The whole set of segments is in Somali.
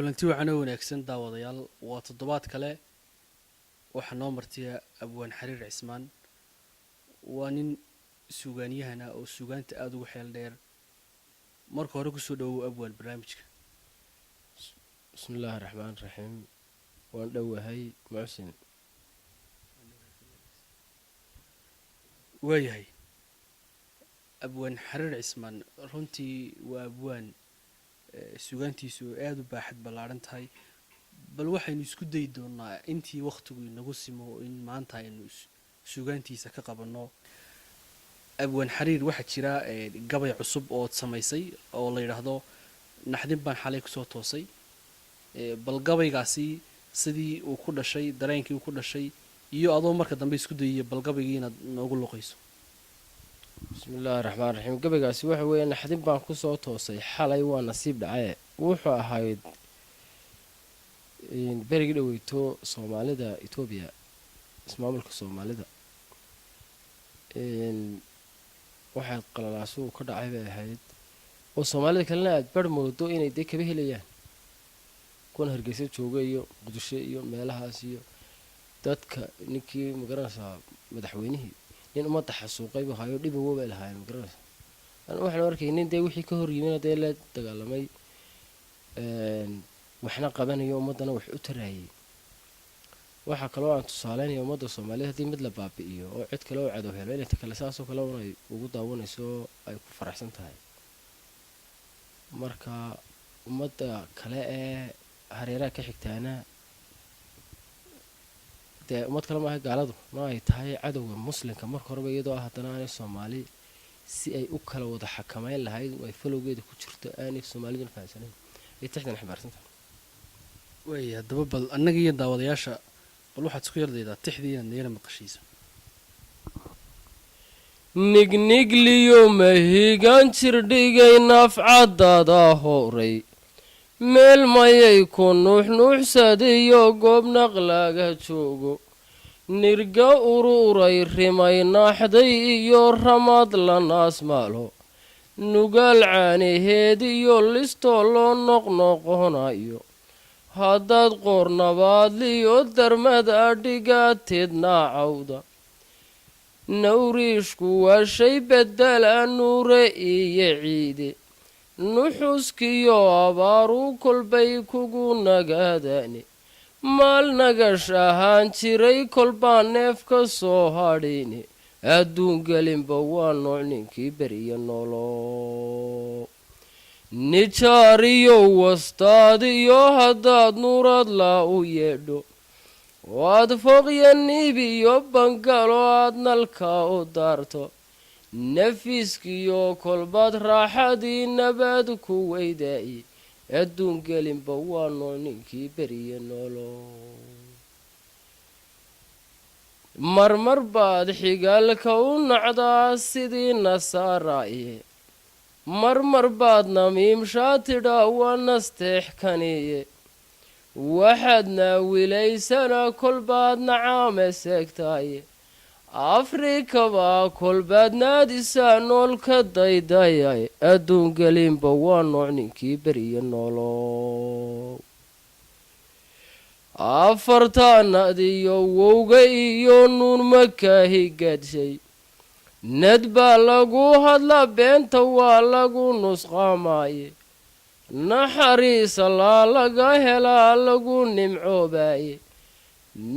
kulanti waxaana wanaagsan daawadayaal waa toddobaad kale waxaa noo martiya abwaan xariir cismaan waa nin suugaanyahana oo suugaanta aada ugu xeel dheer marka hore kusoo dhawow abwaan barnaamijka bismillaahi raxmaan raxiim waan dhowahay muxsin waayahay abwaan xariir cismaan runtii waa abwaan suugaantiisu oo aada u baaxad ballaaran tahay bal waxaynu isku dayi doonaa intii wakhtigu inagu simo in maanta aynu suugaantiisa ka qabanno abwaan xariir waxaa jira gabay cusub ood samaysay oo la yidhaahdo naxdin baan xalay kusoo toosay bal gabaygaasi sidii uu ku dhashay dareenkii uu ku dhashay iyo adoo marka dambe isku dayaya bal gabaygii inaad noogu luqayso bismillaahi raxmaan raxiim gabaygaasi waxa weeye naxdin baan kusoo toosay xalay waa nasiib dhacaye wuxuu ahayd berigii dhaweyto soomaalida etoobiya ismaamulka soomaalida waxaad qalalaasuhu ka dhacay bay ahayd oo soomaalida kalena aad bar moodo inay dee kaba helayaan kuwan hargeysa jooga iyo qudusho iyo meelahaas iyo dadka ninkii magaranaysaa madaxweynihii nin ummadda xasuuqay buu hayo dhib uga bay lahaayeen magaranaysaa waxaan arkay nin dee wixii ka hor yimina dee la dagaalamay waxna qabanayo ummaddana wax u taraayay waxaa kaloo aan tusaaleynaya ummadda soomaaliyed haddii mid la baabi'iyo oo cid kale oo cadow helo inayta kale saasoo kale un ay ugu daawanayso ay ku faraxsan tahay marka ummadda kale ee hareeraha ka xigtaana dee ummad kale maaha gaaladu ma ay tahay cadowga muslimka marka horeba iyadoo ah haddana aanay soomaali si ay u kala wada xakameyn lahayd ay falowgeeda ku jirto aanay soomaaliduna fahamsanayn ay tixdan xambaarsan tahay waaya haddaba bal annaga iyo daawadayaasha bal waxaad isku yardaydaa tixdii inaad nagala maqashiisa nignigliyo mahigaan jirdhigay nafcadada horay meel mayay ku nuuxnuuxsadiyo goob naqlaga joogo nirga ururay rimay naaxday iyo ramad la naasmaalo nugaal caanaheed iyo listoo loo noqnoqonayo haddaad qoornabaadliyo darmad adhigaatid naacawda nawriishku waa shay bedela nuure iyo ciide nuxuskiyo abaaruu kolbay kugu nagaadaane maal nagash ahaan jiray kolbaa neef ka soo hadhayne adduun gelinba waa nooc ninkii beriya noolo nijaariyo wastaadiyo haddaad nuurad laa u yeedho waad foqya niibiyo bangalo aad nalkaa u daarto nafiiskiyo kolbaad raaxadii nabaad ku weydaaye adduun gelinba waa nooc ninkii beriya noolo marmar baad xigaalka u nacdaa sidii nasaaraaye marmar baad namiimshaa tidhaa waa nasteex kaniye waxaad naawilaysana kolbaad nacaame seegtaaye afrikabaa kolbaad naadisaa nool ka daydayay adduun gelinba waa nooc ninkii beriya noolo afartaanadiyo wowga iyo nuun makaahi gadshay nad baa lagu hadlaa beenta waa lagu nusqaamaaye naxariisa laa laga helaa lagu nimcoobaaye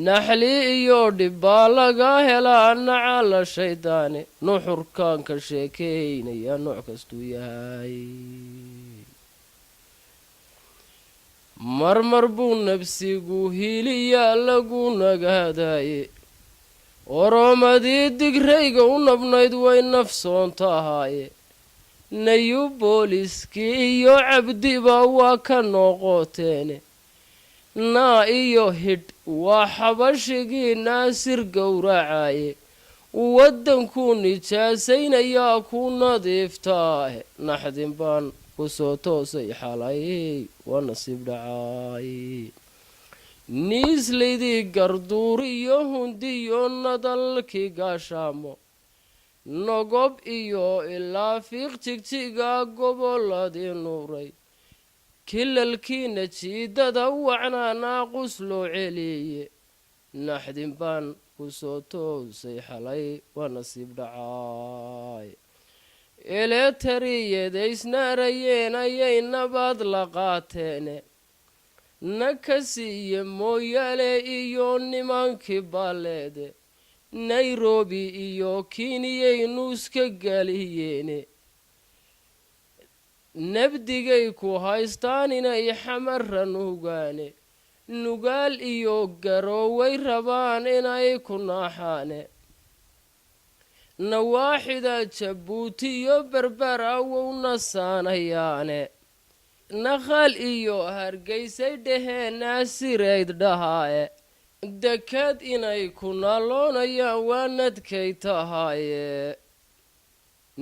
naxli iyo dhibbaa laga helaa nacala shaydaane nuxurkaan ka sheekeynaya nooc kastuu yahay marmar buu nabsigu hiliyaa lagu nagaadaaye oromadii digrayga u nabnayd way nafsoon tahaaye nayu booliskii iyo cabdiba waa ka noqoteene naa iyo hidh waa xabashigii naasir gowracaye waddankuu nijaasaynayaa ku nadiiftaahe naxdin baan kusoo toosay xalay waa nasiib dhacaay niislaydii garduur iyo hundiyo nadalkii gaashaamo nogob iyo ilaa fiiq jigjiga gobolladii nuuray kilalkiina jiidada wacnaa naaqus loo celiye naxdin baan ku soo toosay xalay waa nasiib dhacaay eleetariyadaysnaarayeen ayay nabad la qaateene nakasiiye mooyaale iyo nimankii balleede nairobi iyo kiiniyay nuuska galiyeene nabdigay ku haystaan inay xamara nuugaane nugaal iyo garooway rabaan inay ku naaxaane nawaaxida jabuuti iyo berbera wow nasaanayaane naqal iyo hargeysay dheheen naasirayd dhahaaye dekad inay ku naaloonayaan waa nadkay tahaaye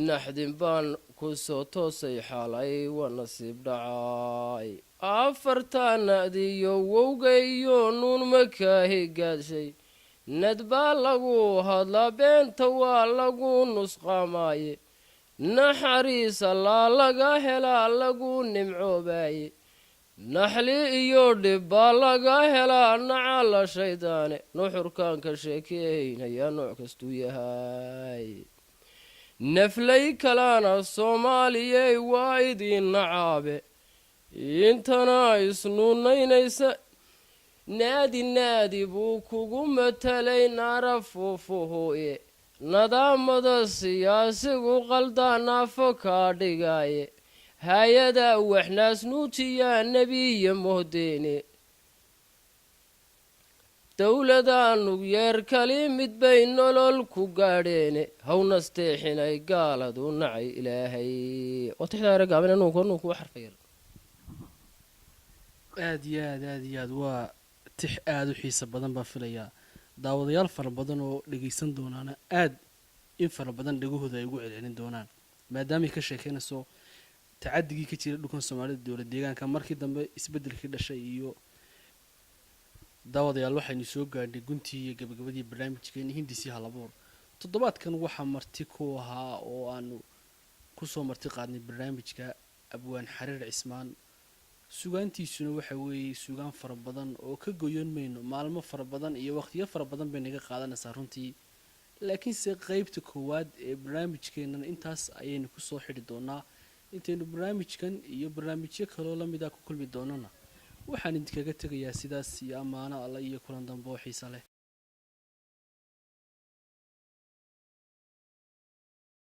naxdin baan ku soo toosay xalay waa nasiib dhacaay afartaanadiyo wowga iyo nuun makaahi gaashay nad baa lagu hadlaa beenta waa lagu nusqaamaaye naxariis allaa laga helaa lagu nimcoobaaye naxli iyo dhib baa laga helaa nacala shaydaane nuxurkaan ka sheekeynayaa nooc kastuu yahay naflay kalana soomaaliyey waa idin nacaabe intana isnuunaynaysa naadi buu kugu matalay naara fuufuhuye nadaamada siyaasigu qaldaa naafo kaa dhigaaye hay-ada waxnaas nuujiyaa nebiya mohdeene dowladaanu yeer kali mid bay nolol ku gaadheene hawnasteexinay gaaladu nacay ilaahay aad iyo aad waa tix aada u xiisa badan baan filayaa daawadayaal fara badan oo dhegaysan doonaana aad in fara badan dhegahooda ay ugu celcelin doonaan maadaamay ka sheekeynayso tacadigii ka jira dhulkan soomaalida dowlad deegaanka markii dambe isbeddelkii dhashay iyo daawadayaal waxaynu soo gaadhnay guntii iyo gabagabadii barnaamijkeeni hindisii halabuur toddobaadkan waxaa marti ku ahaa oo aanu kusoo marti qaadnay barnaamijka abwaan xariir cismaan sugaantiisuna waxa weeye sugaan fara badan oo ka goyon mayno maalmo fara badan iyo waqtiyo fara badan bay naga qaadanaysaa runtii laakiinse qeybta koowaad ee barnaamijkeennan intaas ayaynu kusoo xidhi doonaa intaynu barnaamijkan iyo barnaamijyo kaloo lamid ah ku kulmi doonana waxaan idinkaga tegayaa sidaas iyo ammaano alla iyo kulan dambe oo xiisa leh